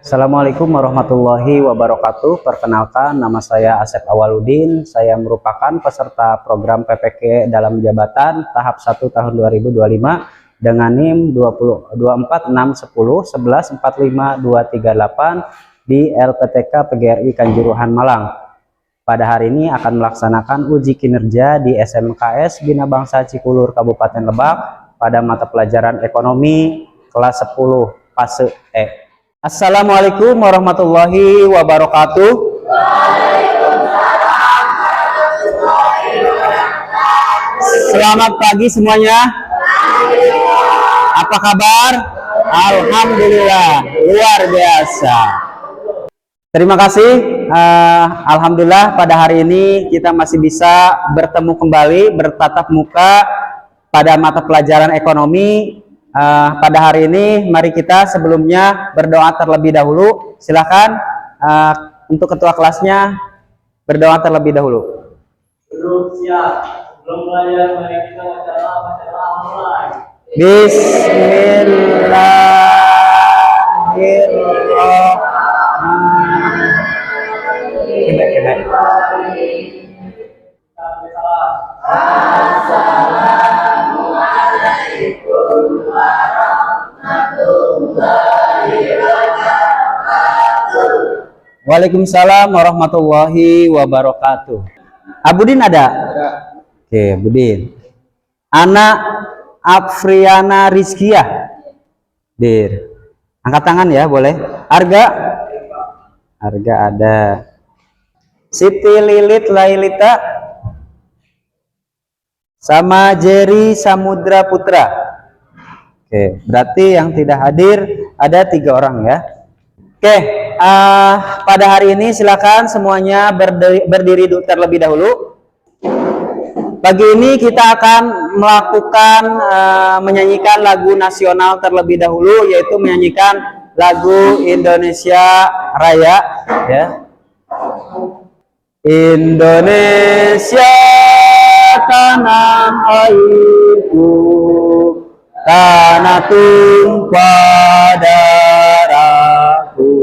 Assalamualaikum warahmatullahi wabarakatuh. Perkenalkan, nama saya Asep Awaludin. Saya merupakan peserta program PPK dalam jabatan tahap 1 tahun 2025 dengan NIM 24610114528 di LPTK PGRI Kanjuruhan Malang. Pada hari ini akan melaksanakan uji kinerja di SMKS Bina Bangsa Cikulur Kabupaten Lebak pada mata pelajaran ekonomi kelas 10 fase E. Assalamualaikum warahmatullahi wabarakatuh. Selamat pagi semuanya. Apa kabar? Alhamdulillah, luar biasa. Terima kasih. Alhamdulillah pada hari ini kita masih bisa bertemu kembali, bertatap muka pada mata pelajaran ekonomi. Pada hari ini mari kita sebelumnya berdoa terlebih dahulu. Silakan untuk ketua kelasnya berdoa terlebih dahulu. Sebelum belajar mari kita mulai. Bismillahirrahmanirrahim. Assalamualaikum warahmatullahi wabarakatuh. Waalaikumsalam warahmatullahi wabarakatuh. Abudin ada? Oke, Budin. Anak Afriana Rizkiah. Dir. Angkat tangan ya, boleh. Arga? Arga ada. Siti Lilit Lailita sama Jerry Samudra Putra. Oke, berarti yang tidak hadir ada 3 orang ya. Oke, pada hari ini silakan semuanya berdiri terlebih dahulu. Pagi ini kita akan melakukan menyanyikan lagu nasional terlebih dahulu, yaitu menyanyikan lagu Indonesia Raya ya. Indonesia tanah airku, tanah tumpah darahku,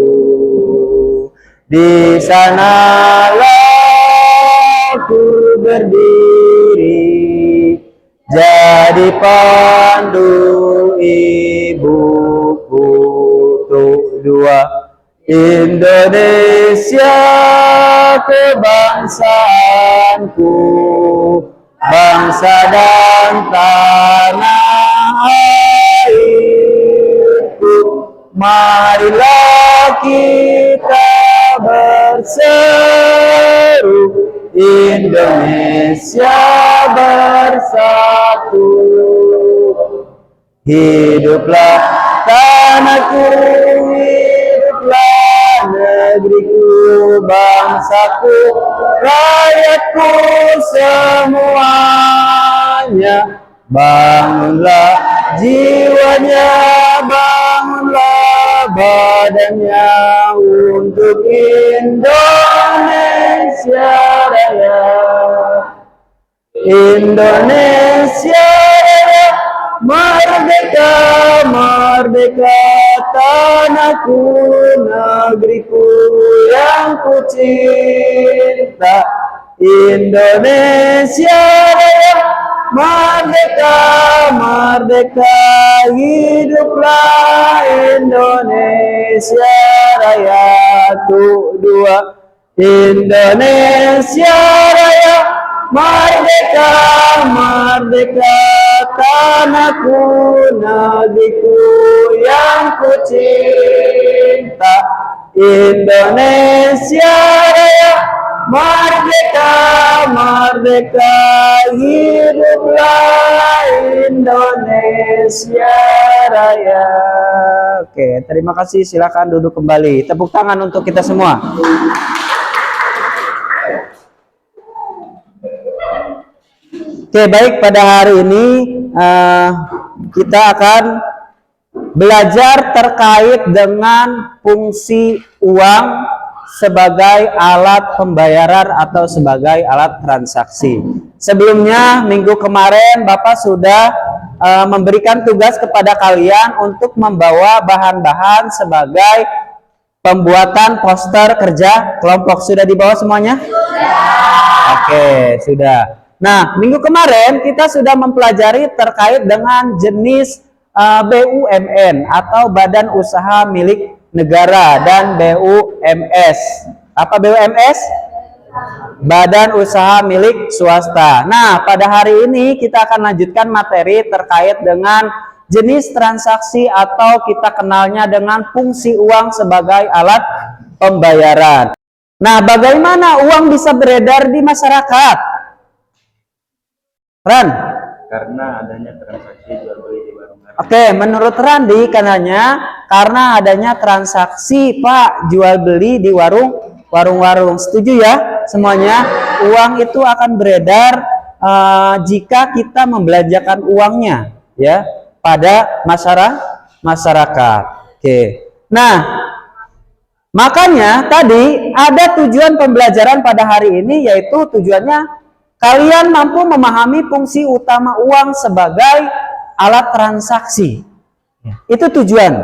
di sanalah aku berdiri, jadi pandu ibuku. Tuh dua. Indonesia kebangsaanku, bangsa dan tanah airku. Marilah kita berseru, Indonesia bersatu. Hiduplah tanahku, negeriku, bangsaku, rakyatku semuanya. Bangunlah jiwanya, bangunlah badannya untuk Indonesia Raya. Indonesia Raya, merdeka, merdeka, tanahku, negeriku yang ku cinta. Indonesia Raya, merdeka, merdeka, hiduplah Indonesia Raya. Tuh dua. Indonesia Raya, merdeka, merdeka, tanahku, negeriku yang ku cinta. Indonesia Raya, merdeka, merdeka, hiduplah Indonesia Raya. Oke, terima kasih. Silakan duduk kembali. Tepuk tangan untuk kita semua. Oke, baik, pada hari ini kita akan belajar terkait dengan fungsi uang sebagai alat pembayaran atau sebagai alat transaksi. Sebelumnya, minggu kemarin Bapak sudah memberikan tugas kepada kalian untuk membawa bahan-bahan sebagai pembuatan poster kerja kelompok. Sudah dibawa semuanya? Oke, sudah. Nah, minggu kemarin kita sudah mempelajari terkait dengan jenis BUMN atau Badan Usaha Milik Negara dan BUMS. Apa BUMS? Badan Usaha Milik Swasta. Nah, pada hari ini kita akan lanjutkan materi terkait dengan jenis transaksi atau kita kenalnya dengan fungsi uang sebagai alat pembayaran. Nah, bagaimana uang bisa beredar di masyarakat? Ran? Karena adanya transaksi jual beli di warung. Oke, menurut Randi karena adanya transaksi Pak jual beli di warung-warung. Setuju ya semuanya? Uang itu akan beredar jika kita membelanjakan uangnya ya pada masyarakat. Oke. Nah, makanya tadi ada tujuan pembelajaran pada hari ini, yaitu tujuannya kalian mampu memahami fungsi utama uang sebagai alat transaksi. Itu tujuan.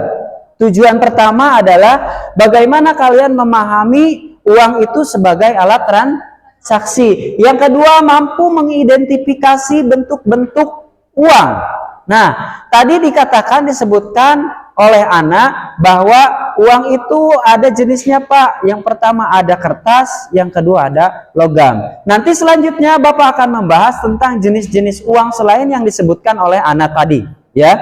Tujuan pertama adalah bagaimana kalian memahami uang itu sebagai alat transaksi. Yang kedua, mampu mengidentifikasi bentuk-bentuk uang. Nah, tadi disebutkan oleh Ana bahwa uang itu ada jenisnya Pak. Yang pertama ada kertas, yang kedua ada logam. Nanti selanjutnya Bapak akan membahas tentang jenis-jenis uang selain yang disebutkan oleh Ana tadi, ya.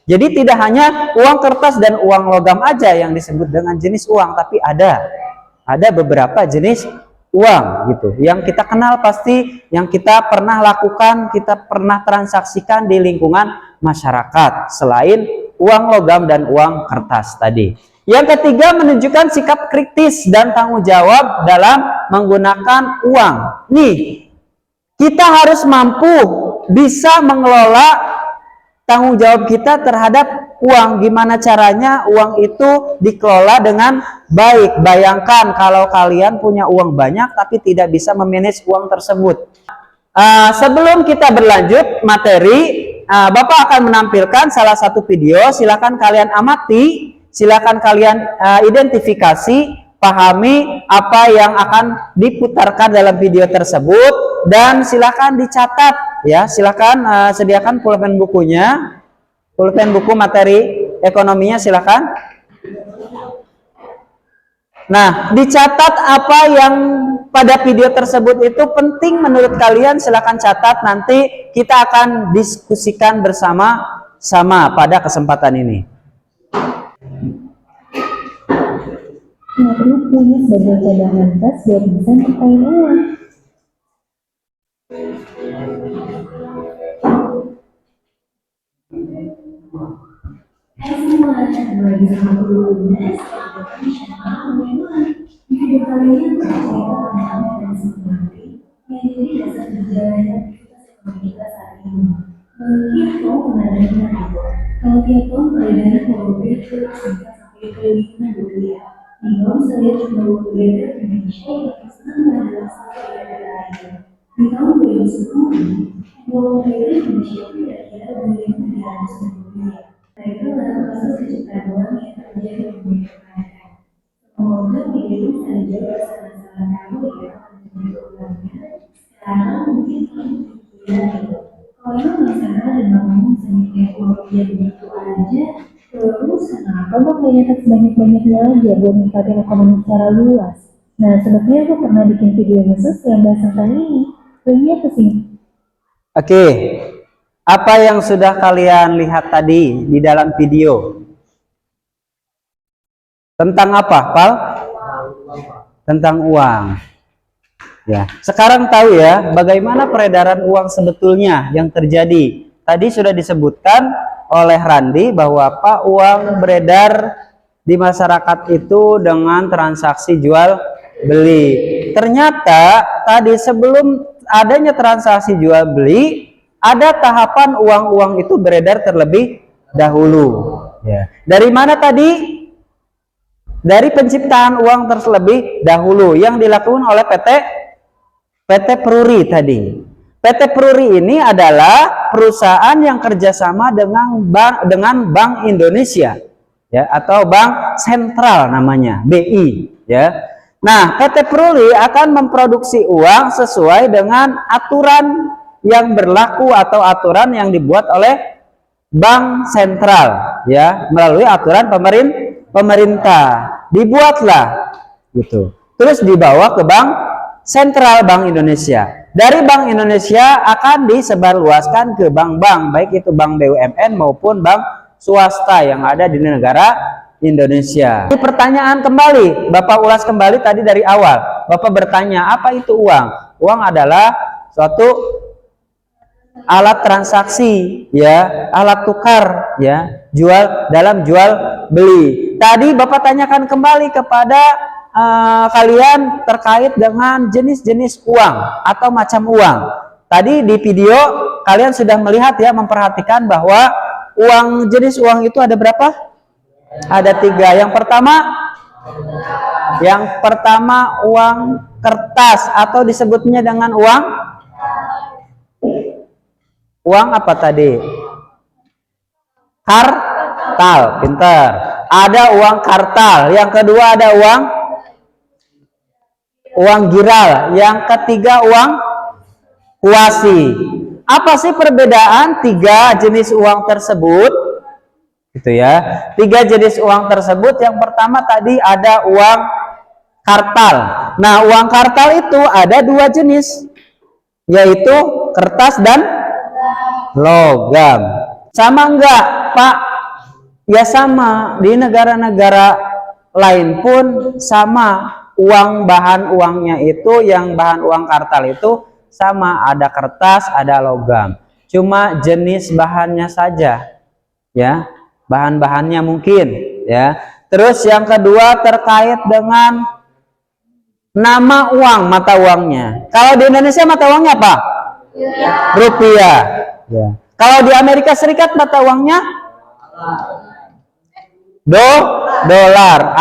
Jadi tidak hanya uang kertas dan uang logam aja yang disebut dengan jenis uang, tapi ada beberapa jenis uang gitu. Yang kita kenal pasti, yang kita pernah lakukan, kita pernah transaksikan di lingkungan masyarakat selain uang logam dan uang kertas tadi. Yang ketiga, menunjukkan sikap kritis dan tanggung jawab dalam menggunakan uang. Nih, kita harus mampu bisa mengelola tanggung jawab kita terhadap uang. Gimana caranya uang itu dikelola dengan baik. Bayangkan kalau kalian punya uang banyak tapi tidak bisa memanage uang tersebut. Sebelum kita berlanjut materi, Bapak akan menampilkan salah satu video. Silakan kalian amati, silakan kalian identifikasi, pahami apa yang akan diputarkan dalam video tersebut, dan silakan dicatat ya. Silakan sediakan pulpen bukunya, pulpen buku materi ekonominya silakan. Nah, dicatat apa yang pada video tersebut itu penting menurut kalian, silakan catat, nanti kita akan diskusikan bersama-sama pada kesempatan ini. Nggak perlu punya sebagai cadangan kas biar bisa nyiptain uang. Hai semua, kembali bersama Lunas. Video kali ini bercerita tentang mekanisme ekonomi yang jadi dasar berjalannya aktivitas ekonomi kita saat ini. Tiap tahun menandanya itu, kalau tiap tahun peredaran uang rupiah terus meningkat sampai ke 5 rupiah. Hingga bisa lihat jumlah uang beredar di Indonesia yang sekarang adalah satu negara lain. Di tahun 2010, uang beredar di Indonesia kira-kira 2.300 rupiah. Nah, itulah proses penciptaan uang yang terjadi di dunia perbankan. Semoga video ini saja bersama-sama kamu ya menjadi uangnya. Sekarang mungkin kamu berpikir, kalau masalah dan kamu bisa nyiptain uang rupiah begitu aja, terus kenapa gue gak nyetak sebanyak-banyaknya aja buat ningkatin ekonomi secara luas? Nah, sebetulnya gue pernah bikin video khusus yang bahas tentang ini. Linknya ke sini. Oke, apa yang sudah kalian lihat tadi di dalam video? Tentang apa, Pal? Tentang uang. Ya, sekarang tahu ya bagaimana peredaran uang sebetulnya yang terjadi. Tadi sudah disebutkan oleh Randi bahwa Pak uang beredar di masyarakat itu dengan transaksi jual beli. Ternyata tadi sebelum adanya transaksi jual beli ada tahapan uang-uang itu beredar terlebih dahulu. Ya. Dari mana tadi? Dari penciptaan uang terlebih dahulu yang dilakukan oleh PT Pruri tadi. PT Pruri ini adalah perusahaan yang kerjasama dengan Bank Indonesia. ya, atau bank sentral namanya, BI, ya. Nah, PT Peruli akan memproduksi uang sesuai dengan aturan yang berlaku atau aturan yang dibuat oleh bank sentral, ya, melalui aturan pemerintah. Dibuatlah gitu. Terus dibawa ke bank sentral, Bank Indonesia. Dari Bank Indonesia akan disebarluaskan ke bank-bank, baik itu bank BUMN maupun bank swasta yang ada di negara Indonesia. Ini pertanyaan kembali, Bapak ulas kembali tadi dari awal. Bapak bertanya, apa itu uang? Uang adalah suatu alat transaksi, ya, alat tukar, ya, jual beli. Tadi Bapak tanyakan kembali kepada kalian terkait dengan jenis-jenis uang atau macam uang. Tadi di video kalian sudah melihat, ya, memperhatikan bahwa jenis uang itu ada berapa? Ada 3. Yang pertama uang kertas atau disebutnya dengan uang apa tadi? Kartal, pintar. Ada uang kartal. Yang kedua ada uang giral. Yang ketiga uang kuasi. Apa sih perbedaan 3 jenis uang tersebut? Gitu ya. 3 jenis uang tersebut. Yang pertama tadi ada uang kartal. Nah, uang kartal itu ada 2 jenis, yaitu kertas dan logam. Sama enggak, Pak? Ya sama. Di negara-negara lain pun sama. Bahan uangnya itu, yang bahan uang kartal itu sama, ada kertas, ada logam. Cuma jenis bahannya saja, ya. Bahan-bahannya mungkin, ya. Terus yang kedua terkait dengan nama uang, mata uangnya. Kalau di Indonesia mata uangnya apa? Rupiah. Ya. Kalau di Amerika Serikat mata uangnya dolar.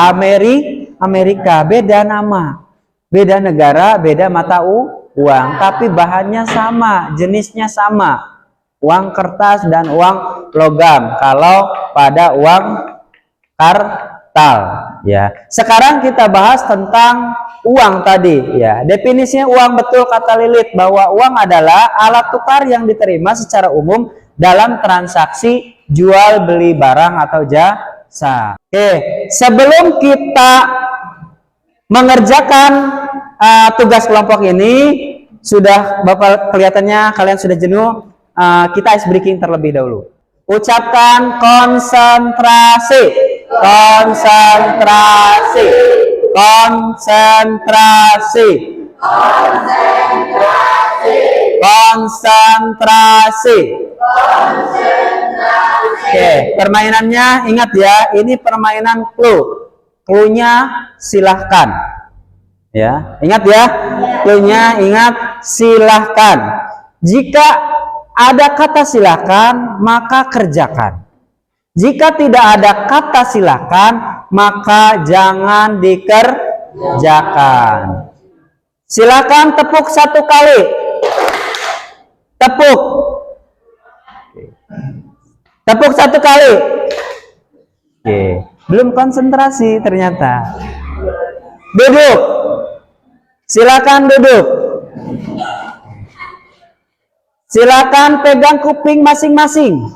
Amerika beda nama, beda negara, beda mata uang, tapi bahannya sama, jenisnya sama. Uang kertas dan uang logam kalau pada uang kartal, ya. Sekarang kita bahas tentang uang tadi, ya. Definisinya uang, betul kata Lilit bahwa uang adalah alat tukar yang diterima secara umum dalam transaksi jual beli barang atau jasa. Oke, sebelum kita mengerjakan tugas kelompok ini, sudah Bapak kelihatannya kalian sudah jenuh, kita ice breaking terlebih dahulu. Ucapkan konsentrasi, konsentrasi, konsentrasi, konsentrasi. Oke, permainannya ingat ya, ini permainan clue. Clue-nya silahkan, ya, ingat ya, clue-nya ingat, silahkan. Jika ada kata silahkan maka kerjakan, jika tidak ada kata silahkan maka jangan dikerjakan. Silahkan tepuk 1 kali, tepuk 1 kali. Oke. Belum konsentrasi ternyata. Duduk. Silakan duduk. Silakan pegang kuping masing-masing.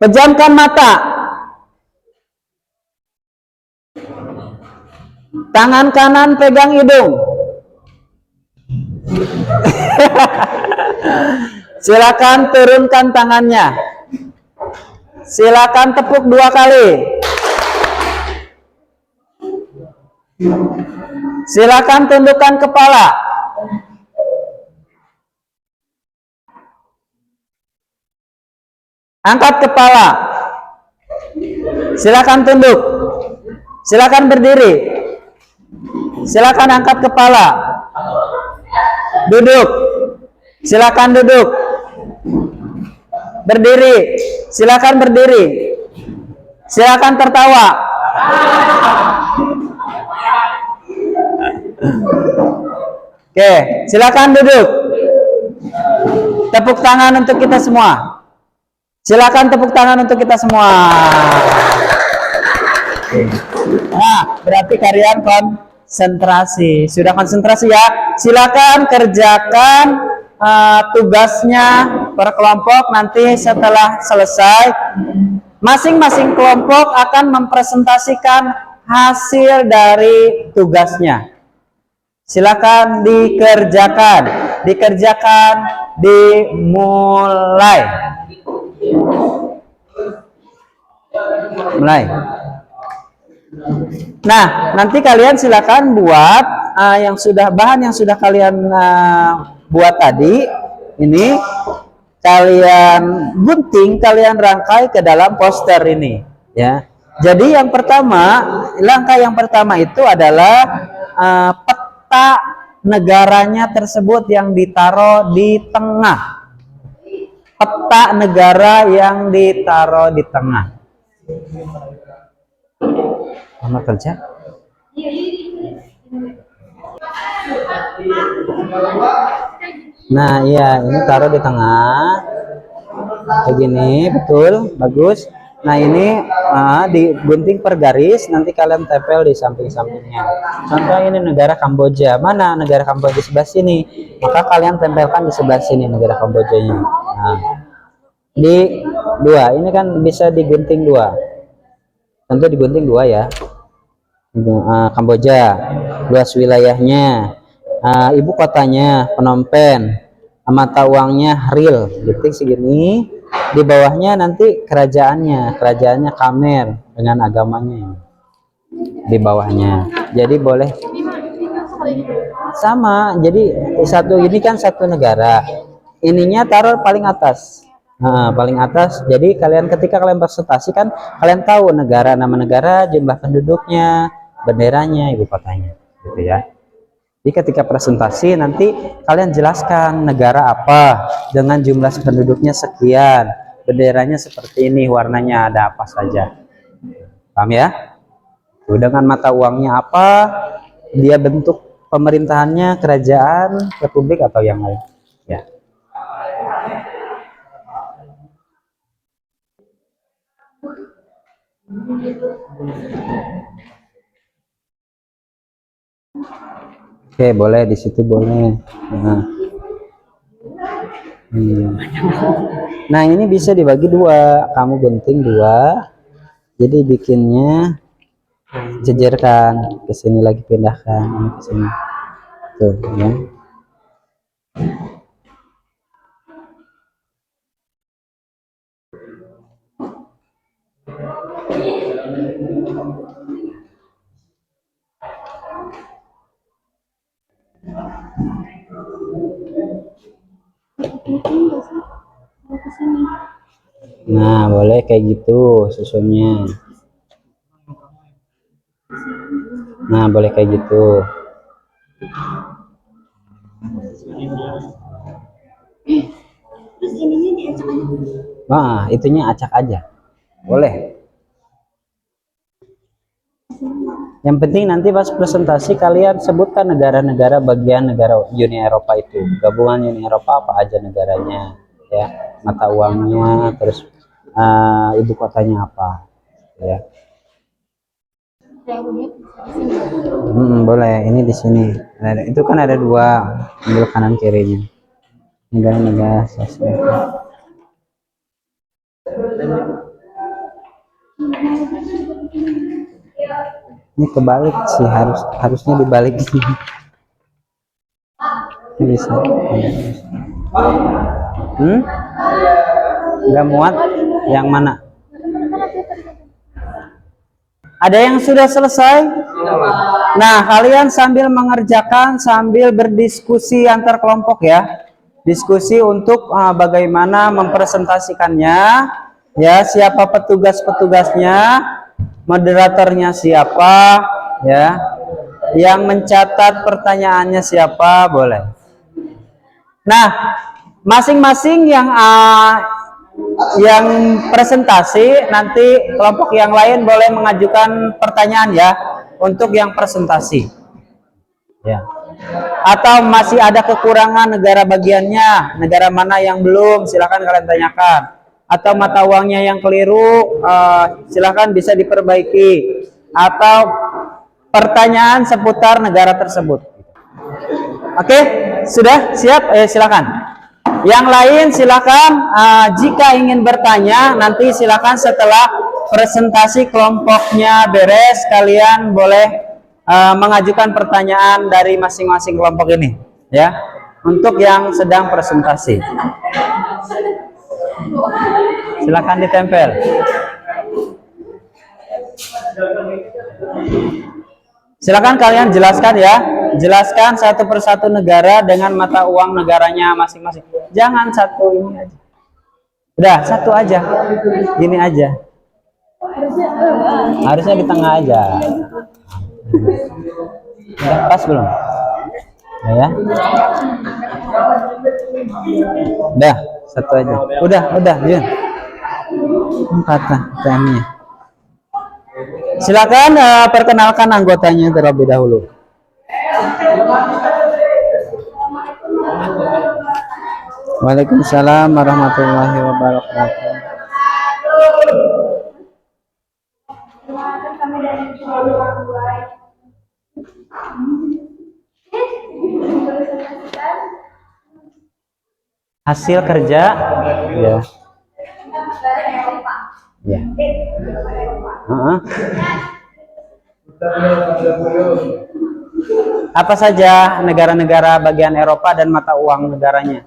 Pejamkan mata. Tangan kanan pegang hidung. Silakan turunkan tangannya. Silakan tepuk 2 kali. Silakan tundukkan kepala. Angkat kepala. Silakan tunduk. Silakan berdiri. Silakan angkat kepala. Duduk. Silakan duduk. Berdiri. Silakan berdiri. Silakan tertawa. Oke, silakan duduk. Tepuk tangan untuk kita semua. Silakan tepuk tangan untuk kita semua. Nah, berarti kalian konsentrasi. Sudah konsentrasi ya? Silakan kerjakan tugasnya per kelompok. Nanti setelah selesai, masing-masing kelompok akan mempresentasikan hasil dari tugasnya. Silakan dikerjakan. Dimulai. Nah, nanti kalian silakan buat bahan yang sudah kalian buat tadi. Ini kalian gunting, kalian rangkai ke dalam poster ini, ya. Jadi langkah yang pertama itu adalah peta negaranya tersebut yang ditaruh di tengah. Peta negara yang ditaruh di tengah. Mama kerja? Nah, iya, ini taruh di tengah. Begini, betul, bagus. Nah, ini digunting per garis, nanti kalian tempel di samping-sampingnya. Contoh ini negara Kamboja. Mana negara Kamboja? Sebelah sini. Maka kalian tempelkan di sebelah sini negara Kambojanya. Nah, di dua, ini kan bisa digunting dua. Tentu digunting dua ya. Kamboja, luas wilayahnya, ibu kotanya Phnom Penh, mata uangnya Riyal, detik segini. Di bawahnya nanti kerajaannya Khmer dengan agamanya di bawahnya. Jadi boleh sama. Jadi ini kan satu negara. Ininya taruh paling atas. Nah, paling atas. Jadi ketika kalian presentasi kan kalian tahu nama negara, jumlah penduduknya, benderanya, ibu kotanya, gitu ya. Jadi ketika presentasi nanti kalian jelaskan negara apa dengan jumlah penduduknya sekian, benderanya seperti ini, warnanya ada apa saja. Paham ya? Dengan mata uangnya apa, dia bentuk pemerintahannya, kerajaan, republik atau yang lain. Ya. Oke, boleh di situ boleh. Nah, ini bisa dibagi dua. Kamu gunting dua. Jadi bikinnya jejerkan, ke sini lagi pindahkan, ini ke sini. Tuh, ya. Nah, boleh kayak gitu susunnya. Nah, boleh kayak gitu. Terus ininya diacak aja. Nah, itunya acak aja. Boleh. Yang penting nanti pas presentasi kalian sebutkan negara-negara bagian negara Uni Eropa itu. Gabungan Uni Eropa apa aja negaranya, ya. Mata uangnya, terus ibu kotanya apa, ya. Boleh. Ini di sini. Itu kan ada dua, ambil kanan kirinya. Negara-negara sosial. Ini kebalik sih, harusnya dibalik. Ini bisa. Nggak muat? Yang mana? Ada yang sudah selesai? Nah, kalian sambil mengerjakan, sambil berdiskusi antar kelompok ya. Diskusi untuk bagaimana mempresentasikannya, ya, siapa petugas-petugasnya, moderatornya siapa, ya, yang mencatat pertanyaannya siapa, boleh. Nah, masing-masing yang presentasi, nanti kelompok yang lain boleh mengajukan pertanyaan ya untuk yang presentasi, ya. Atau masih ada kekurangan negara bagiannya, negara mana yang belum, silakan kalian tanyakan. atau mata uangnya yang keliru, silakan bisa diperbaiki, atau pertanyaan seputar negara tersebut. Oke, sudah siap? Silakan. Yang lain silakan, jika ingin bertanya nanti silakan setelah presentasi kelompoknya beres, kalian boleh mengajukan pertanyaan dari masing-masing kelompok ini, ya. Untuk yang sedang presentasi, silakan ditempel. Silakan kalian jelaskan ya, jelaskan satu persatu negara dengan mata uang negaranya masing-masing. Jangan satu ini aja. Udah, satu aja. Gini aja. Harusnya di tengah aja. Udah pas belum? Ya. Udah, satu aja. Udah, Yun. 4 lah PM-nya. Silakan perkenalkan anggotanya terlebih dahulu. Waalaikumsalam warahmatullahi wabarakatuh. Hasil kerja, ya. Ya. Apa saja negara-negara bagian Eropa dan mata uang negaranya?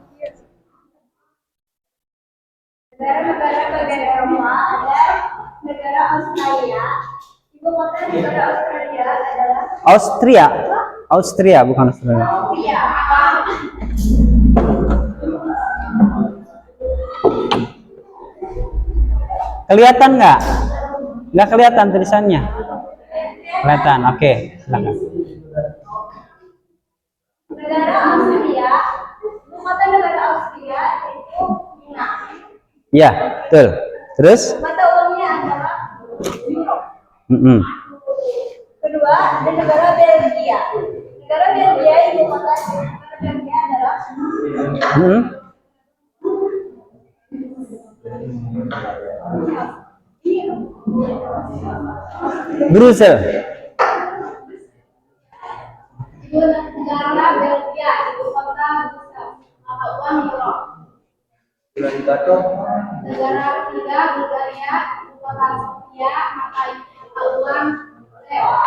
Negara-negara bagian Eropa ada negara Australia. Ibu kota negara Australia adalah Austria bukan Australia. Austria. Kelihatan nggak? Nggak kelihatan tulisannya? Kelihatan, oke. Silakan. Negara Austria, ibu kota negara Austria yaitu Vienna. Ya, betul. Terus? Mata uangnya adalah euro. Kedua, ada negara Belgia. Negara Belgia ibu kota negara Belgia adalah Brussel. Negara Belgia ibu kota Brussel. Mata uang euro. Negara ketiga Bulgaria ibu kota Sofia. Mata uang euro.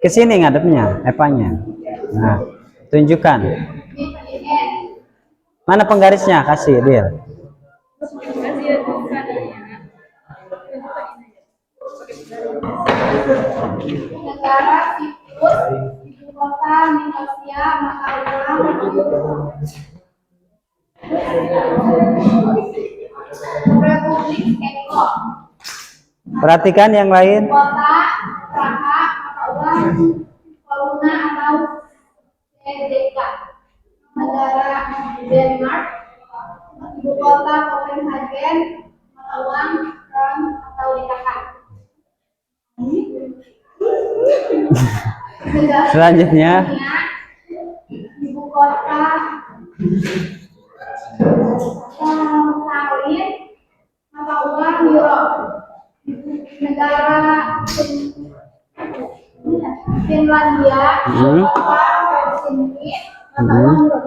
Kesini ngadepnya, Epanya. Nah, tunjukkan. Mana penggarisnya? Kasih, Dil. Negara Siprus ibu kota Nikosia. Mata uang euro. Republik Ceko. Perhatikan yang lain. Kota Praha. Mata uang Koruna atau SDK. Negara Denmark. Ibu kota Copenhagen. Mata uang Kron atau DKK. Negara Selanjutnya. Ibu kota Tallinn. Mata uang euro. Negara Finlandia. Ibu kota Helsinki. Mata uang euro.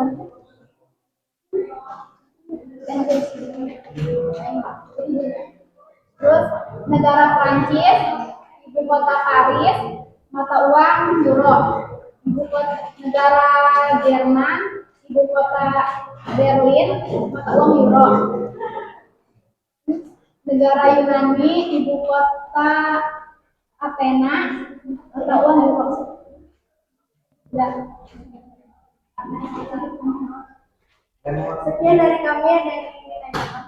Terus negara Prancis, ibu kota Paris, mata uang euro. Ibu kota negara Jerman, ibu kota Berlin, mata uang euro. Negara Yunani, ibu kota Athena, mata uang euro. Ya. Sekian dari kami, ada yang ingin ditanyakan?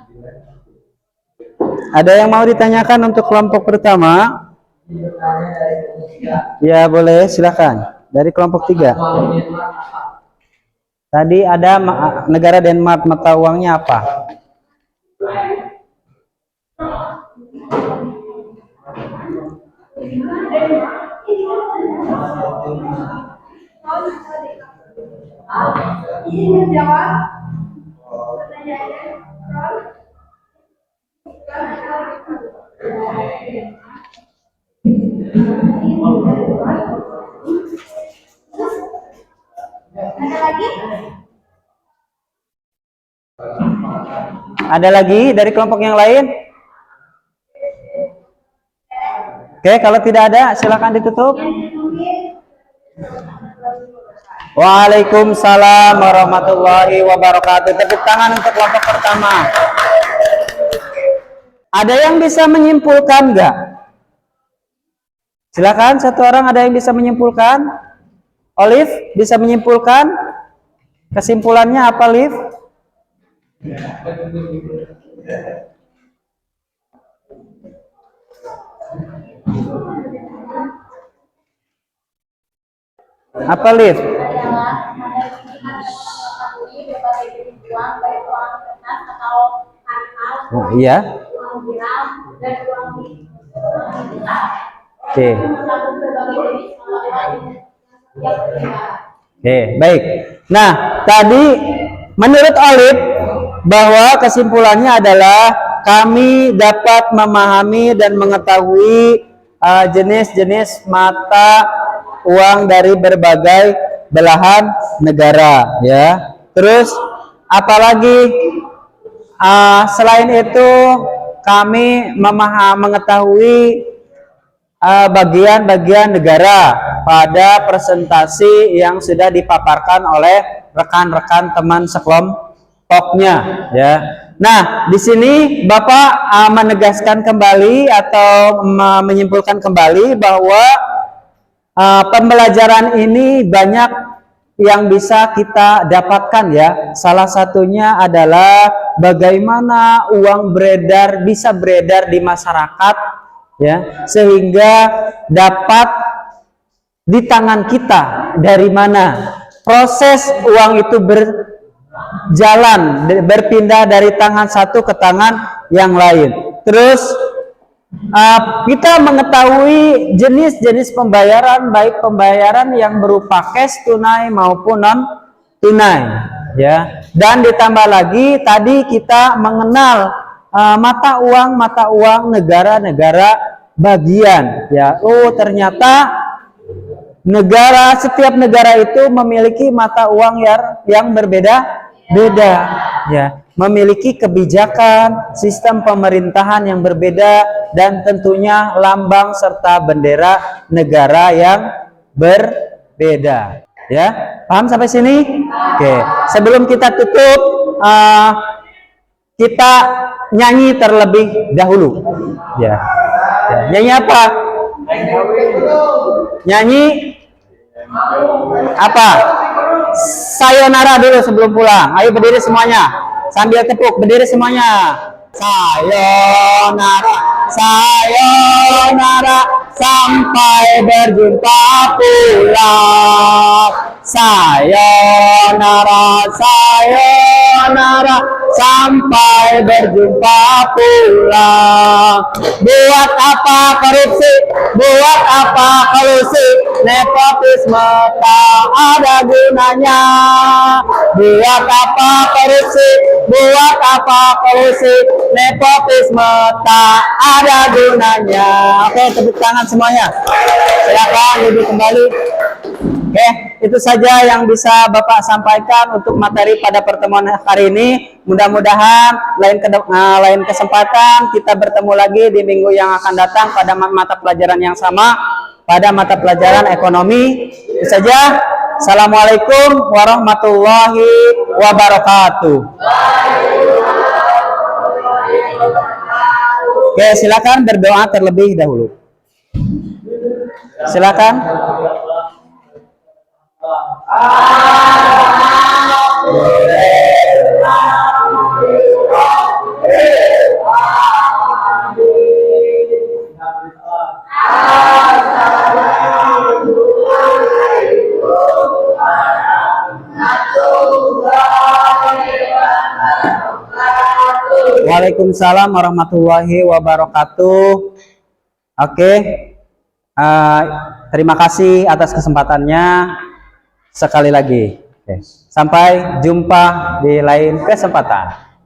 Ada yang mau ditanyakan untuk kelompok pertama? Ya, boleh, silakan. Dari kelompok 3. Tadi ada negara Denmark, mata uangnya apa? Izin menjawab pertanyaannya, Ron. Ada lagi? Ada lagi dari kelompok yang lain? Oke, kalau tidak ada silakan ditutup. Waalaikumsalam warahmatullahi wabarakatuh. Tepuk tangan untuk kelompok pertama. Ada yang bisa menyimpulkan nggak? Silakan, satu orang ada yang bisa menyimpulkan? Olive bisa menyimpulkan? Kesimpulannya apa, Liv? Apa, Liv? Adalah mengetahui berbagai jenis uang, baik uang kertas atau kartal, Oh, iya. uang dirham, dan uang digital. Oke. Mencakup berbagai jenis mata uang yang berbeda. Oke, baik. Nah, tadi menurut Olive bahwa kesimpulannya adalah kami dapat memahami dan mengetahui jenis-jenis mata uang dari berbagai belahan negara, ya. Terus apalagi selain itu kami mengetahui bagian-bagian negara pada presentasi yang sudah dipaparkan oleh rekan-rekan teman sekelompoknya, ya. Nah, di sini Bapak menegaskan kembali atau menyimpulkan kembali bahwa pembelajaran ini banyak yang bisa kita dapatkan, ya. Salah satunya adalah bagaimana uang bisa beredar di masyarakat, ya, sehingga dapat di tangan kita dari mana proses uang itu berjalan, berpindah dari tangan satu ke tangan yang lain. Terus kita mengetahui jenis-jenis pembayaran, baik pembayaran yang berupa cash tunai maupun non tunai, ya. Dan ditambah lagi tadi kita mengenal mata uang negara-negara bagian, ya. Oh, ternyata setiap negara itu memiliki mata uang yang berbeda-beda, ya. Memiliki kebijakan, sistem pemerintahan yang berbeda, dan tentunya lambang serta bendera negara yang berbeda, ya. Paham sampai sini? Oke. Sebelum kita tutup, kita nyanyi terlebih dahulu, ya. Nyanyi apa? Nyanyi apa? Sayonara dulu sebelum pulang. Ayo berdiri semuanya. Sambil tepuk, berdiri semuanya. Sayonara, sayonara, sampai berjumpa pulang. Sayonara, sayonara, sampai berjumpa pulang. Buat apa korupsi? Buat apa kolusi? Nepotisme tak ada gunanya. Buat apa korupsi? Buat apa kolusi? Nepotisme tak ada gunanya. Oke, tepuk tangan semuanya. Silakan duduk kembali. Oke, itu saja yang bisa Bapak sampaikan untuk materi pada pertemuan hari ini. Mudah-mudahan lain kesempatan kita bertemu lagi di minggu yang akan datang pada mata pelajaran yang sama, pada mata pelajaran ekonomi. Itu saja. Assalamualaikum warahmatullahi wabarakatuh. Oke, silakan berdoa terlebih dahulu. Silakan. Waalaikumsalam warahmatullahi wabarakatuh. Oke, terima kasih atas kesempatannya sekali lagi. Oke. Sampai jumpa di lain kesempatan.